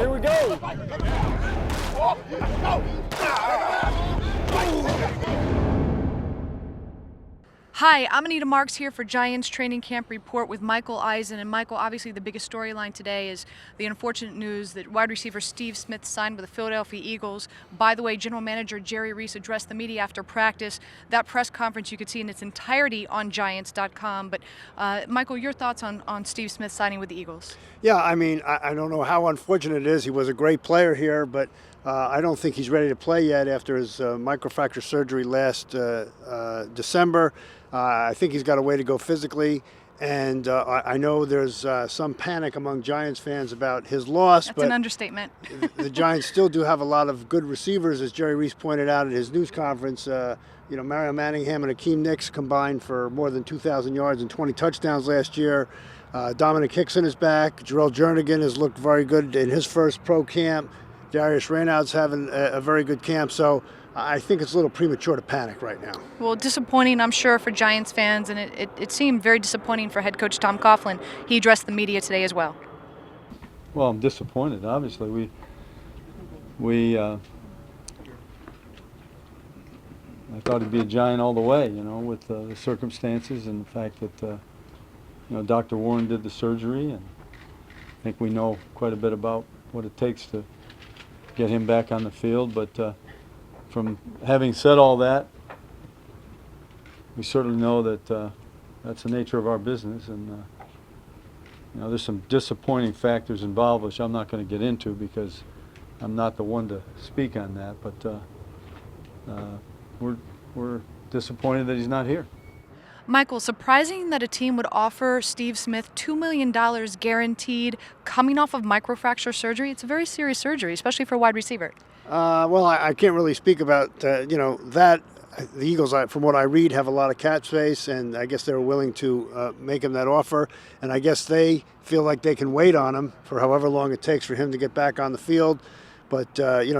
Here we go. Hi, I'm Anita Marks here for Giants Training Camp Report with Michael Eisen. And Michael, obviously the biggest storyline today is the unfortunate news that wide receiver Steve Smith signed with the Philadelphia Eagles. By the way, General Manager Jerry Reese addressed the media after practice. That press conference you could see in its entirety on Giants.com. But Michael, your thoughts on Steve Smith signing with the Eagles? Yeah, I mean, I don't know how unfortunate it is. He was a great player here, but I don't think he's ready to play yet after his microfracture surgery last December. I think he's got a way to go physically, and I know there's some panic among Giants fans about his loss. That's an understatement. The Giants still do have a lot of good receivers, as Jerry Reese pointed out at his news conference. Mario Manningham and Akeem Nicks combined for more than 2,000 yards and 20 touchdowns last year. Dominic Hickson is back. Jarrell Jernigan has looked very good in his first pro camp. Darius Raynaud's having a very good camp. So I think it's a little premature to panic right now. Well, disappointing, I'm sure, for Giants fans, and it seemed very disappointing for head coach Tom Coughlin. He addressed the media today as well. Well, I'm disappointed. Obviously, I thought he'd be a Giant all the way, with the circumstances and the fact that, Dr. Warren did the surgery, and I think we know quite a bit about what it takes to get him back on the field. But from having said all that, we certainly know that that's the nature of our business, and there's some disappointing factors involved, which I'm not going to get into because I'm not the one to speak on that. But we're disappointed that he's not here. Michael, surprising that a team would offer Steve Smith $2 million guaranteed coming off of microfracture surgery. It's a very serious surgery, especially for a wide receiver. Well, I can't really speak about, that. The Eagles, from what I read, have a lot of cap space, and I guess they're willing to make him that offer. And I guess they feel like they can wait on him for however long it takes for him to get back on the field. But,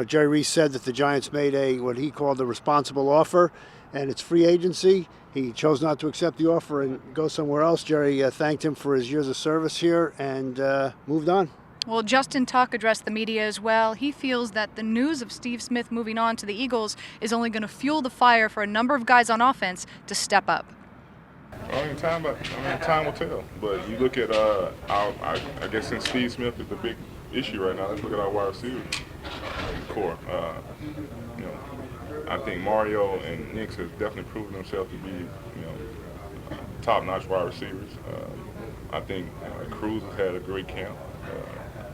Jerry Reese said that the Giants made what he called a responsible offer, and it's free agency. He chose not to accept the offer and go somewhere else. Jerry thanked him for his years of service here and moved on. Well, Justin Tuck addressed the media as well. He feels that the news of Steve Smith moving on to the Eagles is only going to fuel the fire for a number of guys on offense to step up. Time will tell. But you look at, I guess since Steve Smith is the big issue right now, let's look at our wide receiver core. I think Mario and Nicks have definitely proven themselves to be, top-notch wide receivers. I think Cruz has had a great camp.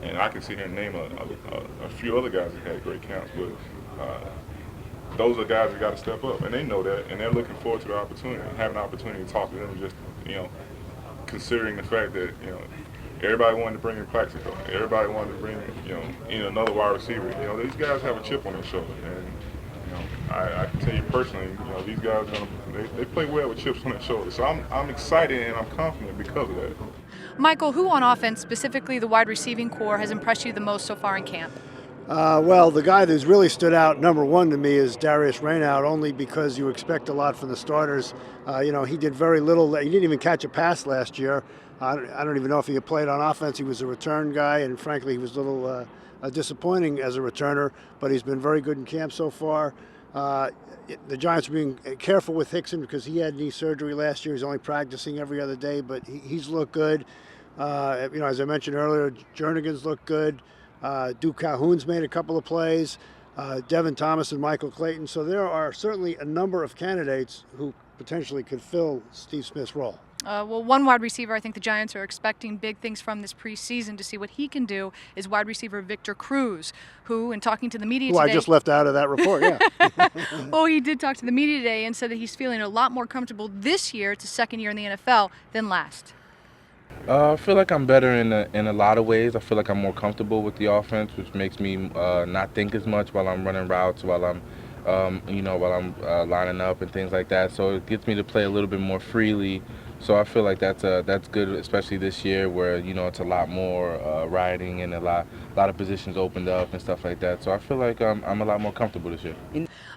And I can sit here and name a few other guys that had great camps, but those are guys that got to step up, and they know that, and they're looking forward to the opportunity, having an opportunity to talk to them. Just considering the fact that everybody wanted to bring in Plaxico, everybody wanted to bring in another wide receiver. These guys have a chip on their shoulder, and I can tell you personally, these guys they play well with chips on their shoulders. So I'm excited and I'm confident because of that. Michael, who on offense, specifically the wide receiving core, has impressed you the most so far in camp? Well, the guy that's really stood out, number one to me, is Darius Raynaud, only because you expect a lot from the starters. He did very little. He didn't even catch a pass last year. I don't even know if he had played on offense. He was a return guy, and frankly, he was a little disappointing as a returner, but he's been very good in camp so far. The Giants are being careful with Hickson because he had knee surgery last year. He's only practicing every other day, but he's looked good. As I mentioned earlier, Jernigan's looked good. Duke Calhoun's made a couple of plays. Devin Thomas and Michael Clayton. So there are certainly a number of candidates who potentially could fill Steve Smith's role. Well, one wide receiver I think the Giants are expecting big things from this preseason to see what he can do is wide receiver Victor Cruz, who, in talking to the media today... I just left out of that report, yeah. Oh, he did talk to the media today and said that he's feeling a lot more comfortable this year, it's his second year in the NFL, than last. I feel like I'm better in a lot of ways. I feel like I'm more comfortable with the offense, which makes me not think as much while I'm running routes, while I'm lining up and things like that. So it gets me to play a little bit more freely So I feel like that's good, especially this year where it's a lot more riding and a lot of positions opened up and stuff like that. So I feel like I'm a lot more comfortable this year.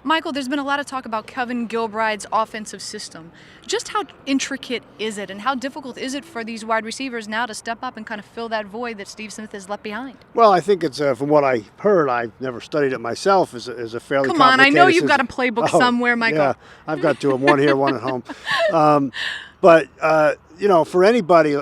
Michael, there's been a lot of talk about Kevin Gilbride's offensive system. Just how intricate is it, and how difficult is it for these wide receivers now to step up and kind of fill that void that Steve Smith has left behind? Well, I think it's from what I heard. I've never studied it myself. Is a fairly Come on, I know complicated you've got a system. playbook somewhere, Michael. Yeah, I've got two of them, one here, one at home. But for anybody,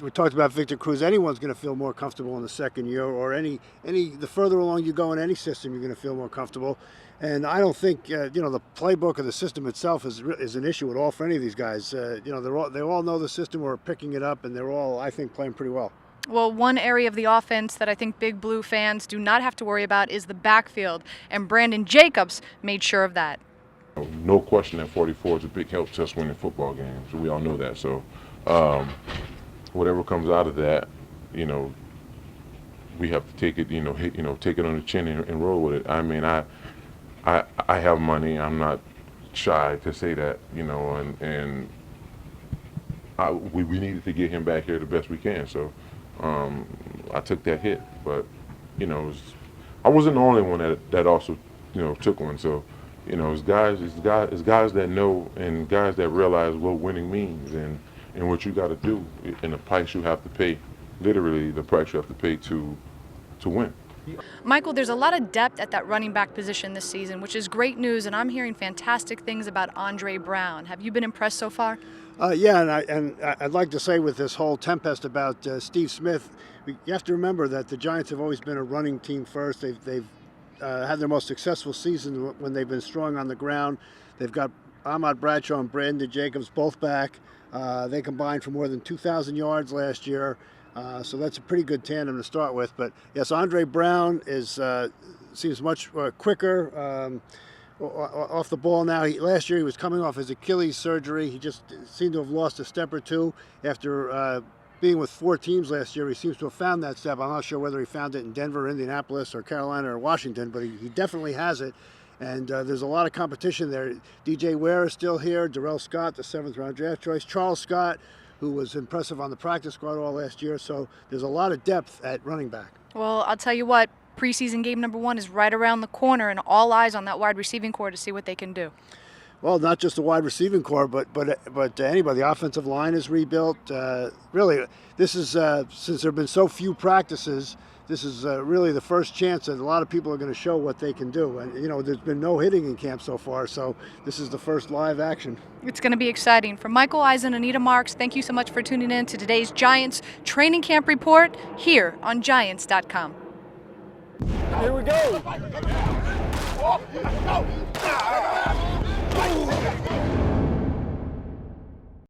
we talked about Victor Cruz. Anyone's going to feel more comfortable in the second year, or the further along you go in any system, you're going to feel more comfortable. And I don't think the playbook or the system itself is an issue at all for any of these guys. They all know the system, or are picking it up, and they're all, I think, playing pretty well. Well, one area of the offense that I think Big Blue fans do not have to worry about is the backfield, and Brandon Jacobs made sure of that. No question that 44 is a big help to us winning football games. We all know that. So whatever comes out of that, we have to take it, take it on the chin and roll with it. I mean, I have money. I'm not shy to say that, and we needed to get him back here the best we can. So I took that hit, but I wasn't the only one that also took one. So it's guys that know and guys that realize what winning means and what you got to do and the price you have to pay, literally the price you have to pay to win. Michael, there's a lot of depth at that running back position this season, which is great news, and I'm hearing fantastic things about Andre Brown. Have you been impressed so far? Yeah, and I'd like to say with this whole tempest about Steve Smith, you have to remember that the Giants have always been a running team first. They've had their most successful season when they've been strong on the ground. They've got Ahmad Bradshaw and Brandon Jacobs both back. They combined for more than 2,000 yards last year. So that's a pretty good tandem to start with. But yes, Andre Brown seems much quicker off the ball now. Last year he was coming off his Achilles surgery. He just seemed to have lost a step or two after being with 4 teams last year. He seems to have found that step. I'm not sure whether he found it in Denver, Indianapolis, or Carolina, or Washington, but he definitely has it. And there's a lot of competition there. DJ Ware is still here. Darrell Scott, the 7th-round draft choice. Charles Scott, who was impressive on the practice squad all last year. So there's a lot of depth at running back. Well, I'll tell you what, preseason game number 1 is right around the corner, and all eyes on that wide receiving core to see what they can do. Well, not just the wide receiving core, but anybody. The offensive line is rebuilt. Really, this is since there have been so few practices, this is really the first chance that a lot of people are going to show what they can do. And there's been no hitting in camp so far, so this is the first live action. It's going to be exciting. For Michael Eisen, Anita Marks, thank you so much for tuning in to today's Giants Training Camp Report here on Giants.com. Here we go.